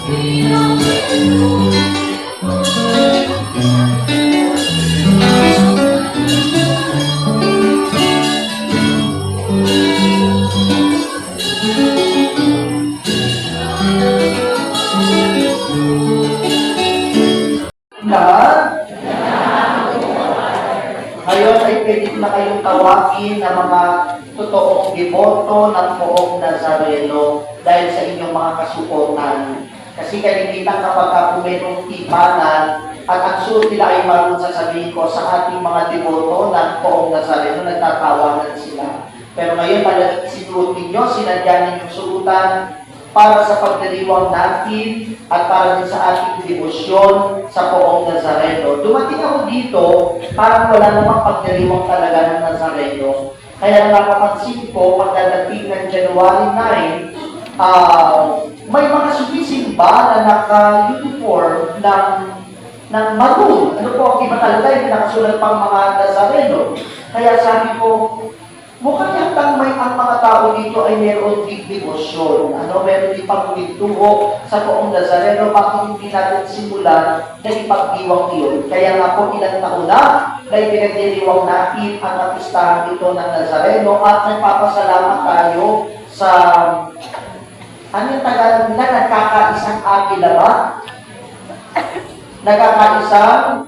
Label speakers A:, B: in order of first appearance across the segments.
A: Ngayon ay pwede na kayong tawagin na mga totoong deboto ng Poong Nazareno dahil sa inyong mga kasuotan. Kasi kalimitan kapag pumerong tipanan at ang suot nila ay marunong sasabihin ko sa ating mga deboto ng Poong Nazareno, nagtatawanan sila. Pero ngayon, talagang sinuot ninyo, sinadya ninyong suotan para sa pagdiriwang natin at para din sa ating debosyon sa Poong Nazareno. Dumating ako dito, parang wala namang pagdiriwang talaga ng Nazareno. Kaya napapansin ko, pagdadating ng January 9, may mga sumisimba na naka-uniform ng maroon. Ano po ang iba talaga, yung nakasulat pang mga Nazareno. Kaya sabi ko, mukhang yatang may ang mga tao dito ay meron din devosyon. Meron din pagpintuho sa Poong Nazareno, bakit hindi natin simulan na ipagdiwang iyon. Kaya nga po ilang taon na ipinagdiriwang natin ang kapistahan ito ng Nazareno at nagpapasalamat tayo sa yung Tagalog nila, nagkakaisang agila ba? Nagkakaisang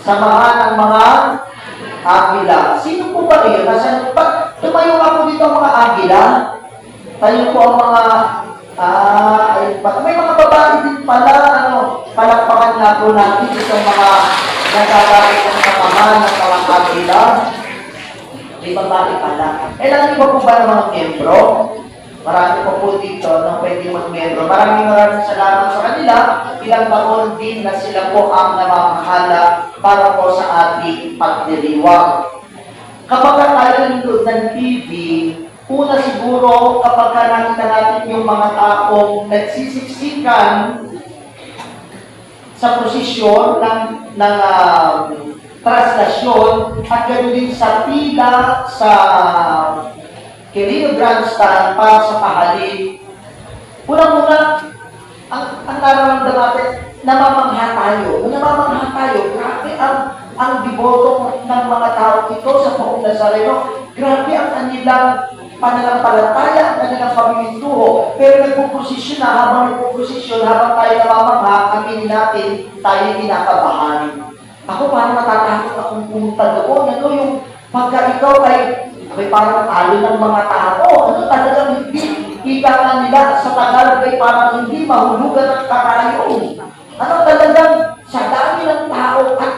A: samahan ng mga agila. Sino po ba kayo? Pag tumayo ako dito ang mga agila, tayo po ang mga, may mga babae din pala, palakpakan nga po natin itong mga nagkakaroon ng samahan ng mga agila. May babae pala. Lang iba po ba ng mga membro? Marami po dito na pwede mag-membro. Maraming salamat sa kanila. Ilang taon din na sila po ang namamahala para po sa ating pagdiriwang. Kapag tayo nanonood ng TV, una siguro kapag nakita natin yung mga taong nagsisiksikan sa prosesyon ng traslasyon at ganoon din sa pila sa Quirino Grandstand para sa pahalik. Unang-una, ang nararamdaman natin, namamangha tayo. Namamangha tayo. Grabe ang deboto ng mga tao ito sa Poong Nazareno. Grabe ang kanilang pananampalataya, ang kanilang pamimintuho. Pero nagpuposisyon na, habang nagpuposisyon, habang tayo namamangha, aminin natin, tayo kinakabahan. Ako parang natatakot akong pumunta doon. Yung pagka ikaw ay parang talo ng mga tao. Talagang hindi. Ika nga nila sa Tagalog ay parang hindi mahulugan ng karayong. Talagang sa dami ng tao at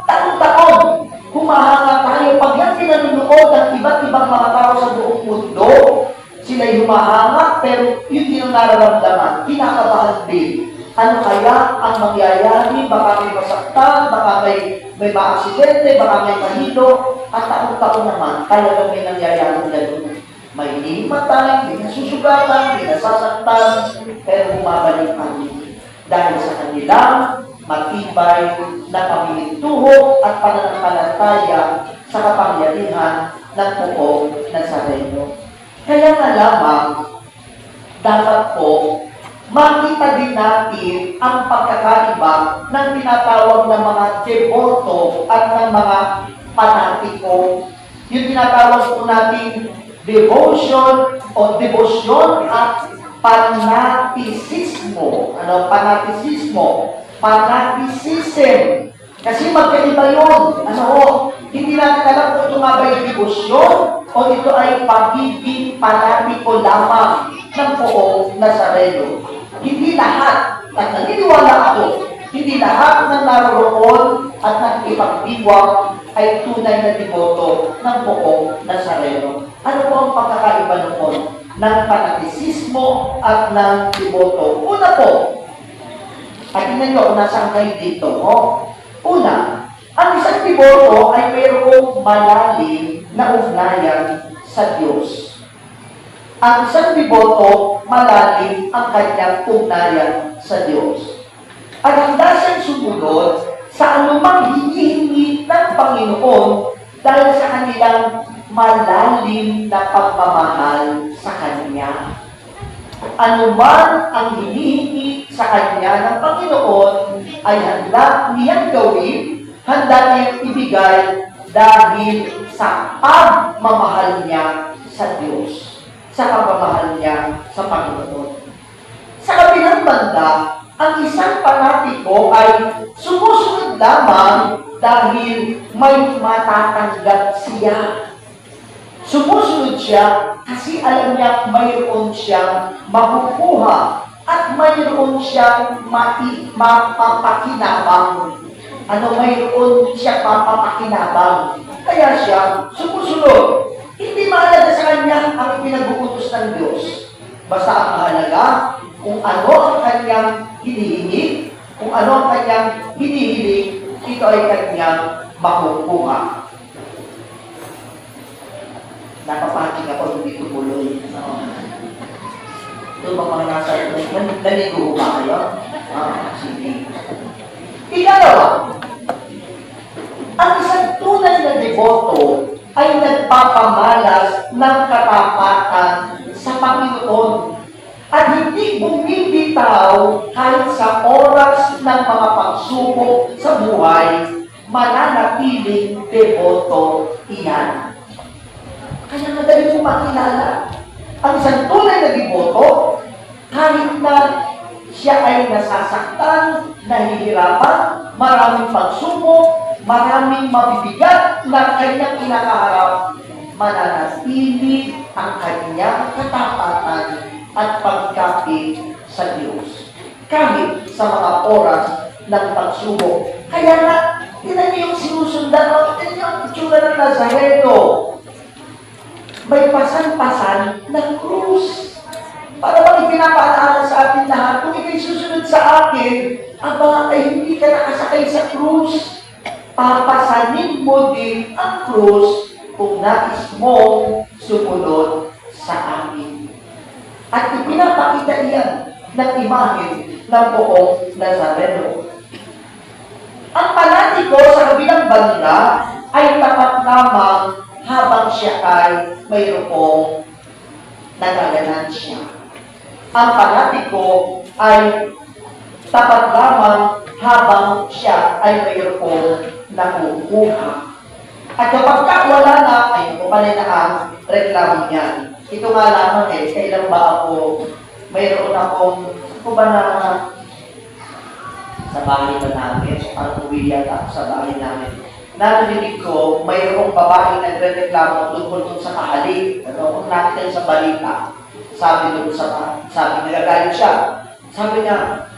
A: taon-taon humahanga tayo. Pag yan pinanonood ng iba't ibang mga tao sa buong mundo, sila'y humahanga, pero yun din ang nararamdaman. Kinakabahan din. Ano kaya ang mangyayari? Baka may masaktan, baka may maaksidente, baka may mahilo, at taon-taon naman, talagang may nangyayari gano'n. May himatay, may nasusugatan, may nasasaktan, pero bumabalik kami. Dahil sa kanilang matibay na pamimintuho at pananampalataya sa kapangyarihan ng Poong Nazareno. Kaya nga lamang, dapat po, makita din natin ang pagkakaiba ng tinatawag ng mga deboto at ng mga panatiko. Yung tinatawag po natin devotion o devosyon at panatisismo. Panaticism. Kasi magkaiba yun. Hindi natin alam kung ito nga ba yung devosyon o ito ay pagiging panatiko lamang ng Poong Nazareno. Hindi lahat, at naniniwala ako, hindi lahat ng naroroon at nag-ipagdiwang ay tunay na deboto ng Poong Nazareno. Ano po ang pagkakaiba noon ng panatisismo at ng deboto? Una po, at tingnan nyo kung nasaan kayo dito. Una, ang isang deboto ay mayroong malalim na ugnayan sa Diyos. Ang isang deboto, malalim ang kanyang ugnayan sa Diyos. At handa siyang sumunod sa anumang hinihingi ng Panginoon dahil sa kanilang malalim na pagmamahal sa Kanya. anuman ang hinihingi sa kanya ng Panginoon ay handa niyang gawin, handa niyang ibigay dahil sa pagmamahal niya sa Diyos, sa pagmamahal niya sa Panginoon. Sa kabilang banda, ang isang panatiko ay sumusunod lamang dahil may matatanggap siya. Sumusunod siya kasi alam niya mayroon siyang makukuha at mayroon siyang mapapakinabang. Mayroon siyang mapapakinabang. Kaya siya sumusunod. Hindi mahalaga sa kanya ang pinag-uutos ng Diyos. Basta ang mahalaga kung ano ang kanyang hinihingi, kung ano ang kanyang hinihiling, ito ay kanyang makukuha. Napapaking ako, hindi tumuloy. Ito mga nasa naligo ba kayo? Sige. Ikalawa, ang isang tunay na deboto ay nagpapamalas ng katapatan sa Panginoon at hindi bumibitaw kahit sa oras ng mga pagsubok sa buhay, mananatiling deboto iyan. Kaya madali mo makilala ang isang tunay na deboto kahit na siya ay nasasaktan, nahihirapan, maraming pagsubok, maraming mabibigat na kanyang kinakaharap, mananatili ang kanyang katapatan at pagkapit sa Diyos. Kahit sa mga oras ng pagsubok. Kaya nga, tinan niyo yung sinusundan, tinan niyo ang itsura ng Nazareno. May pasan-pasan ng krus. Para bang ipinapaalala sa atin lahat, kung ikay susunod sa akin, aba ay hindi ka nakasakay sa krus. Papasanin mo din ang krus kung nais mong sumunod sa akin. At ipinapakita iyan ng imahe ng buong Nazareno. Ang panatiko sa kabilang banda ay tapat lamang habang siya ay mayroong nagaganansya. Ang panatiko ay tapat lamang habang siya ay mayroong nakukuha. At kapag wala na, ay kupanay na ang reklamo niya. Ito nga lamang kailan ba ako, mayroon akong, ba na sa bahay na namin, parang uwi yata ako sa bahay namin. Narinig ko, mayroong babae nagre-reklamo tungkol sa kahalik. Kung nakita sa balita, sabi nagagalit siya. Sabi niya,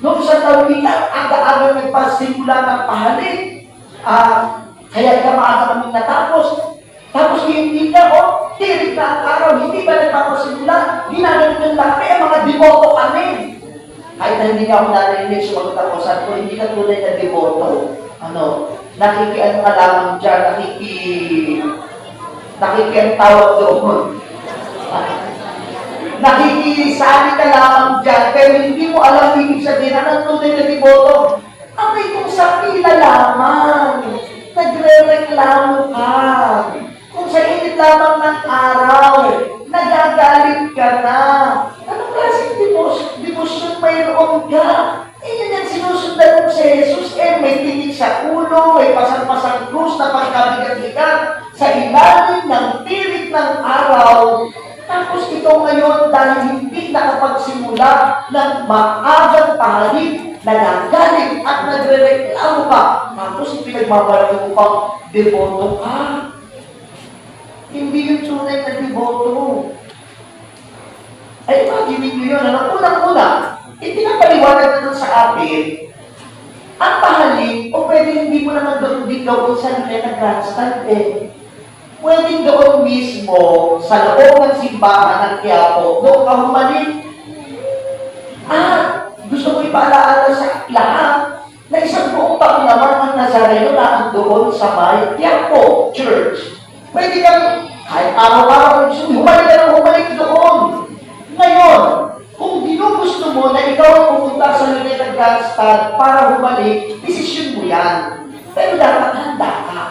A: noong sa tawitan, aga-aga nagpasimula ng pahalik. Kaya ka maaga kaming natapos. Tapos hindi ka, tirik na ang araw, hindi ba nagpapasimula? Ginagalit ng lapi, ang mga devoto kami. Kahit na hindi ako narinig, sumagot ako, sabi ko, hindi ka tunay na devoto. Nakikiano ka lamang dyan, nakikiang tawag doon. Nakikisali ka lamang dyan, pero hindi mo alam ibig sabihin na tunay na devoto. Abay kung sa pila lamang, nagre-reklamo ka. Kung sa init lamang ng araw, nagagalit ka na. Anong klaseng devotion mayroon ka? Yan yung sinusundan mo si Jesus. May tinig sa ulo, may pasang-pasang krus na pagkabigat-bigat sa ilalim ng tirik ng araw. Tapos ito ngayon, dahil hindi nakapagsimula ng maagang pahalik, nagagalit at nagre-reklamo ka. Tapos pinagmamalaki mo pang devoto ka. Hindi yung tunay na devoto. Ay, imagine nyo yun. Unang-una, ipinapaliwanag na doon sa atin, ang pahalik, o pwede hindi mo naman doon din gawin sa linya ng grandstand pwedeng doon mismo sa loob ng simbahan ng Quiapo, doon ka humalik. Gusto ko ipaalaala sa lahat na isang buong taon naman ang Nazareno na doon sa may Quiapo Church. Pwede kang, kahit araw-araw, humalik ka ng humalik doon. Ngayon, kung ginugusto mo na ikaw ang pumunta sa Luneta Grandstand para humalik, desisyon mo yan. Pero dapat handa ka.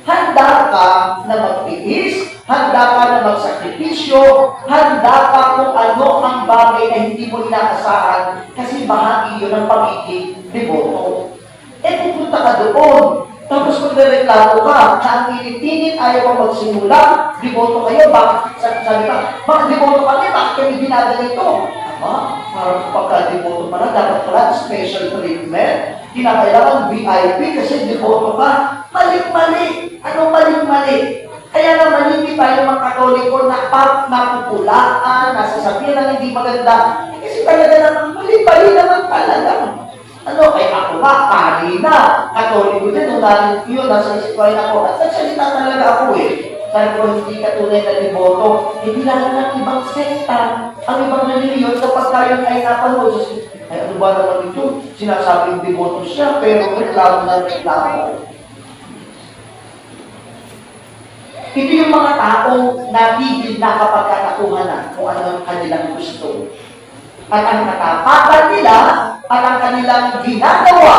A: Handa ka na magtiis, handa ka na magsakripisyo, handa ka kung ano ang bagay na hindi mo inaasahan kasi bahagi yun ng pagiging deboto. Pupunta ka doon. Tapos magreklamo ka na ang init-init, ayaw ka magsimula, deboto kayo, bakit sabi ka, bakit deboto kami, bakit kami ginagawa parang pagka-deboto pala, dapat pala special treatment, kinakailangan VIP kasi deboto ka, mali-mali. Ano mali-mali? Kaya naman hindi tayo mga Katoliko na napupulaan, nasasabihan na hindi maganda, kasi talaga naman mali-mali naman talaga. Ako nga, kanina, Katoliko din, yun, nasa iskway ako, at nagsalita talaga ako Sabi ko, hindi ka tunay na deboto, hindi lang ng ibang sekta, ang ibang reliyon, kapag tayo ay napanood, ay ano ba naman ito? Sinasabing deboto siya, pero reklamo na reklamo. Ito yung mga taong nabigil na kapag katakuhan na kung ano ang kanilang gusto. At ang katapatan nila at ang kanilang ginagawa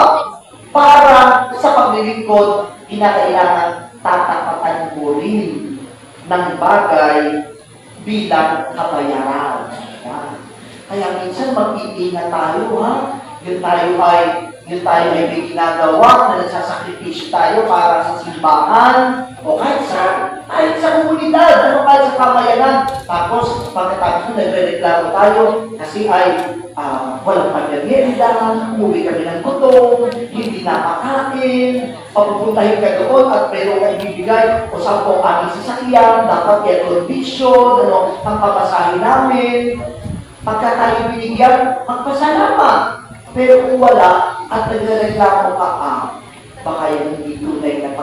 A: para sa paglilingkod, kinakailangan tatapatan mo rin ng bagay bilang kabayaran. Kaya minsan mag-iingat tayo, Yun tayo ay may ginagawa na nagsasakripisyo tayo para sa simbahan o kahit sa komunidad, kahit sa pamayanan. Tapos, pagkatapos na nagre-reklamo tayo kasi walang pag-merienda, umuwi kami ng gutom, hindi nakakain, papupuntahin ka doon at meron kang ibibigay o sa po aming sasakyan, dapat air condition, ang papasahin namin. Pagka tayo binigyan, magpasalamat. Pero kung wala at nagreklamo ka, baka yan hindi tunay na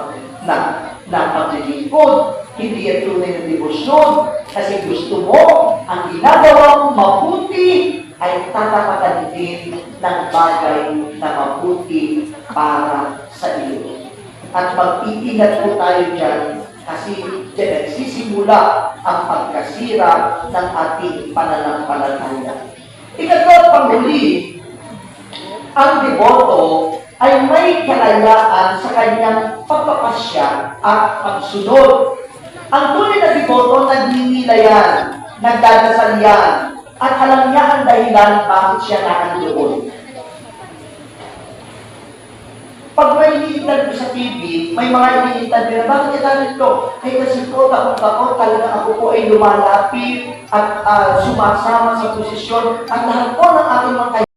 A: paglilingkod, hindi yan tunay na debosyon, kasi gusto mo, ang ginagawa mong mabuti ay tatapatan din ng bagay na mabuti para sa iyo. At mag-iingat po tayo dyan, kasi dyan nagsisimula ang pagkasira ng ating pananampalataya. Ikatlo at panghuli, ang deboto ay may kalayaan sa kanyang pagpapasya at pagsunod. Ang tunay na deboto nagninilayan, nagdadasal yan, at alam niya ang dahilan bakit siya nakandoon. Pag may iniintad ko sa TV, may mga iniintad nila, bakit kita nito? Ay kasi po, taon-taon talaga ako po ay lumalapit at sumasama sa posisyon at lahat po ng aking mga